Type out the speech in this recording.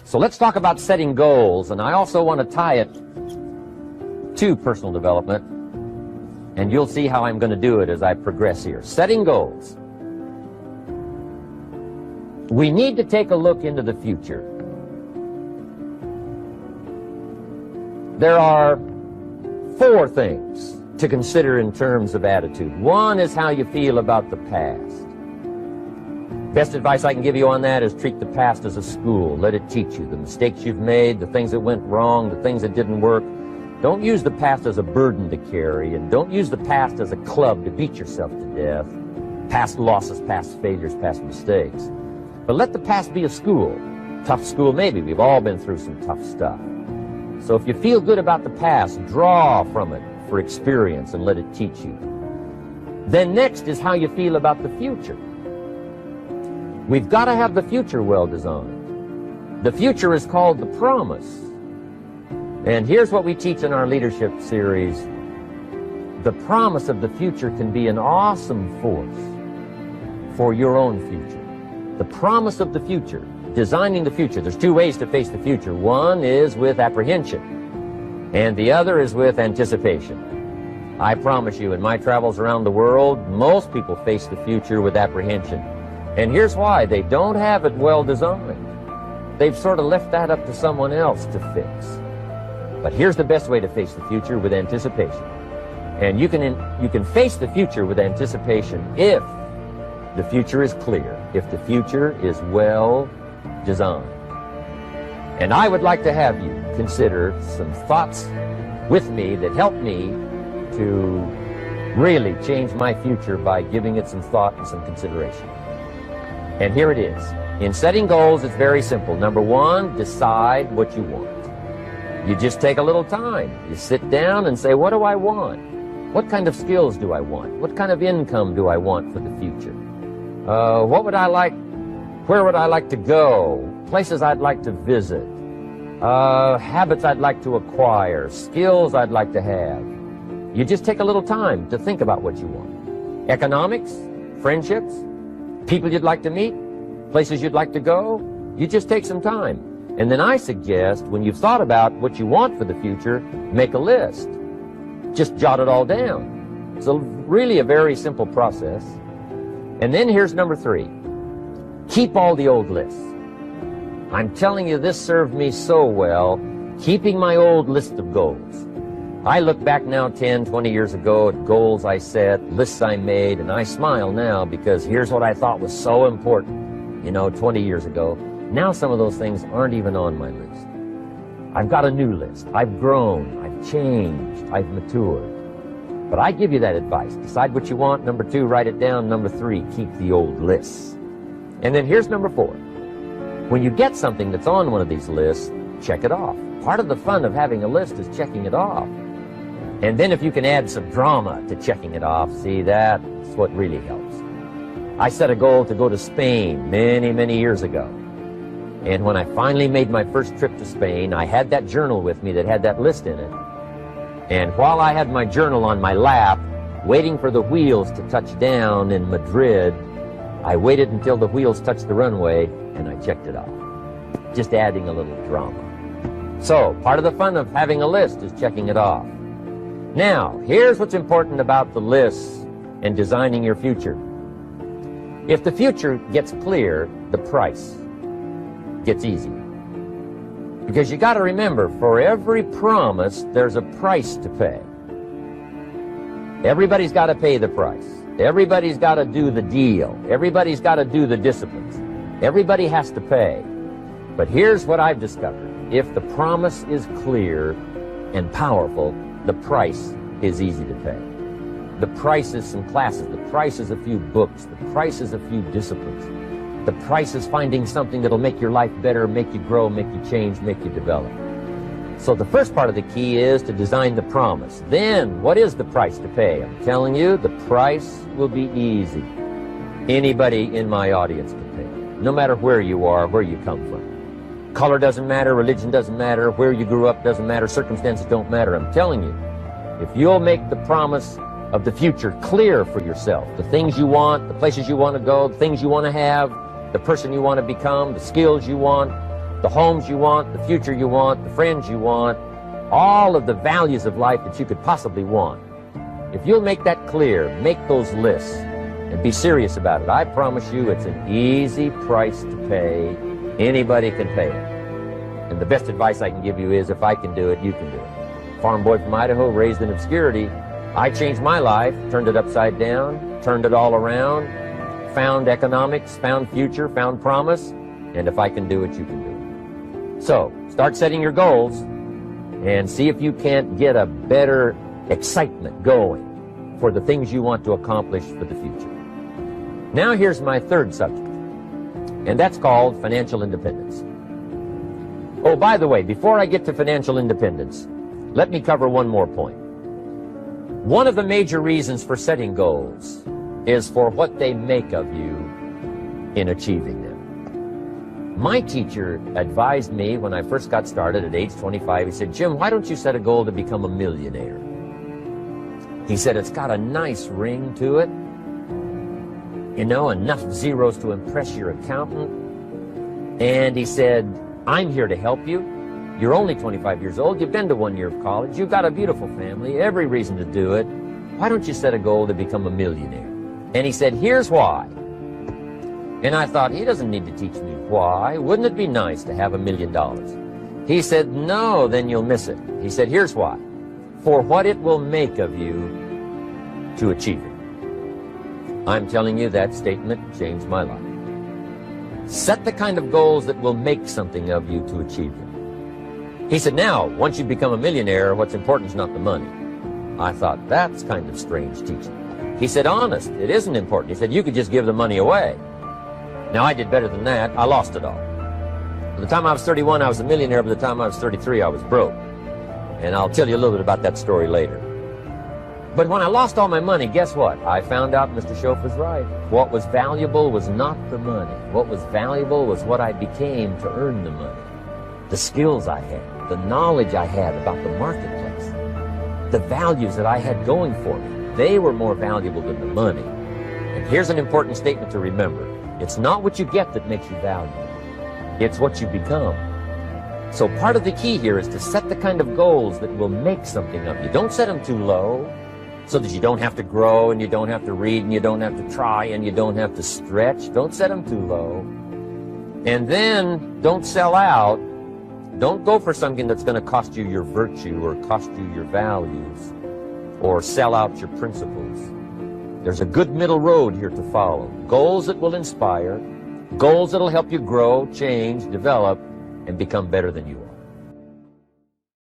So let's talk about setting goals, and I also want to tie it to personal development, and you'll see how I'm going to do it as I progress here. Setting goals. We need to take a look into the future. There are 4 things to consider in terms of attitude. One is how you feel about the past. Best advice I can give you on that is treat the past as a school. Let it teach you the mistakes you've made, the things that went wrong, the things that didn't work. Don't use the past as a burden to carry, and don't use the past as a club to beat yourself to death. Past losses, past failures, past mistakes. But let the past be a school. Tough school maybe. We've all been through some tough stuff. So if you feel good about the past, draw from it for experience and let it teach you. Then next is how you feel about the future. We've got to have the future well designed. The future is called the promise. And here's what we teach in our leadership series. The promise of the future can be an awesome force for your own future. The promise of the future, designing the future. There's 2 ways to face the future. One is with apprehension, and the other is with anticipation. I promise you, in my travels around the world, most people face the future with apprehension. And here's why. They don't have it well designed. They've sort of left that up to someone else to fix. But here's the best way to face the future, with anticipation. And you can face the future with anticipation if the future is clear, if the future is well designed. And I would like to have you consider some thoughts with me that help me to really change my future by giving it some thought and some consideration. And here it is. In setting goals, it's very simple. Number 1, decide what you want. You just take a little time. You sit down and say, what do I want? What kind of skills do I want? What kind of income do I want for the future? What would I like? Where would I like to go? Places I'd like to visit. Habits I'd like to acquire. Skills I'd like to have. You just take a little time to think about what you want. Economics, friendships, people you'd like to meet, places you'd like to go. You just take some time. And then I suggest, when you've thought about what you want for the future, make a list. Just jot it all down. It's really a very simple process. And then here's number 3. Keep all the old lists. I'm telling you, this served me so well, keeping my old list of goals. I look back now 10, 20 years ago at goals I set, lists I made, and I smile now because here's what I thought was so important, 20 years ago. Now some of those things aren't even on my list. I've got a new list. I've grown, I've changed, I've matured. But I give you that advice. Decide what you want. Number 2, write it down. Number 3, keep the old lists. And then here's number 4. When you get something that's on one of these lists, check it off. Part of the fun of having a list is checking it off. And then if you can add some drama to checking it off, see, that's what really helps. I set a goal to go to Spain many, many years ago. And when I finally made my first trip to Spain, I had that journal with me that had that list in it. And while I had my journal on my lap, waiting for the wheels to touch down in Madrid, I waited until the wheels touched the runway, and I checked it off. Just adding a little drama. So, part of the fun of having a list is checking it off. Now, here's what's important about the lists and designing your future. If the future gets clear, the price gets easy. Because you got to remember, for every promise, there's a price to pay. Everybody's got to pay the price. Everybody's got to do the deal. Everybody's got to do the disciplines. Everybody has to pay. But here's what I've discovered. If the promise is clear and powerful, the price is easy to pay. The price is some classes. The price is a few books. The price is a few disciplines. The price is finding something that'll make your life better, make you grow, make you change, make you develop. So the first part of the key is to design the promise. Then, what is the price to pay? I'm telling you, the price will be easy. Anybody in my audience can pay, no matter where you are, where you come from. Color doesn't matter, religion doesn't matter, where you grew up doesn't matter, circumstances don't matter. I'm telling you, if you'll make the promise of the future clear for yourself, the things you want, the places you want to go, the things you want to have, the person you want to become, the skills you want, the homes you want, the future you want, the friends you want, all of the values of life that you could possibly want. If you'll make that clear, make those lists, and be serious about it, I promise you it's an easy price to pay. Anybody can pay it. And the best advice I can give you is, if I can do it, you can do it. Farm boy from Idaho, raised in obscurity, I changed my life, turned it upside down, turned it all around, found economics, found future, found promise, and if I can do it, you can do it. So, start setting your goals and see if you can't get a better excitement going for the things you want to accomplish for the future. Now here's my third subject, and that's called financial independence. Oh, by the way, before I get to financial independence, let me cover one more point. One of the major reasons for setting goals is for what they make of you in achieving them. My teacher advised me when I first got started at age 25, he said, "Jim, why don't you set a goal to become a millionaire?" He said, "It's got a nice ring to it. You know, enough zeros to impress your accountant." And he said, "I'm here to help you. You're only 25 years old. You've been to 1 year of college. You've got a beautiful family, every reason to do it. Why don't you set a goal to become a millionaire?" And he said, "Here's why." And I thought, he doesn't need to teach me why. Wouldn't it be nice to have $1 million? He said, "No, then you'll miss it." He said, "Here's why. For what it will make of you to achieve it." I'm telling you, that statement changed my life. Set the kind of goals that will make something of you to achieve them. He said, "Now, once you become a millionaire, what's important is not the money." I thought, that's kind of strange teaching. He said, "Honest, it isn't important." He said, "You could just give the money away." Now, I did better than that. I lost it all. By the time I was 31, I was a millionaire. By the time I was 33, I was broke. And I'll tell you a little bit about that story later. But when I lost all my money, guess what? I found out Mr. Schoaf was right. What was valuable was not the money. What was valuable was what I became to earn the money. The skills I had, the knowledge I had about the marketplace, the values that I had going for me, they were more valuable than the money. And here's an important statement to remember. It's not what you get that makes you valuable. It's what you become. So part of the key here is to set the kind of goals that will make something of you. Don't set them too low so that you don't have to grow and you don't have to read and you don't have to try and you don't have to stretch. Don't set them too low. And then don't sell out. Don't go for something that's going to cost you your virtue or cost you your values or sell out your principles. There's a good middle road here to follow. Goals that will inspire, goals that will help you grow, change, develop, and become better than you are.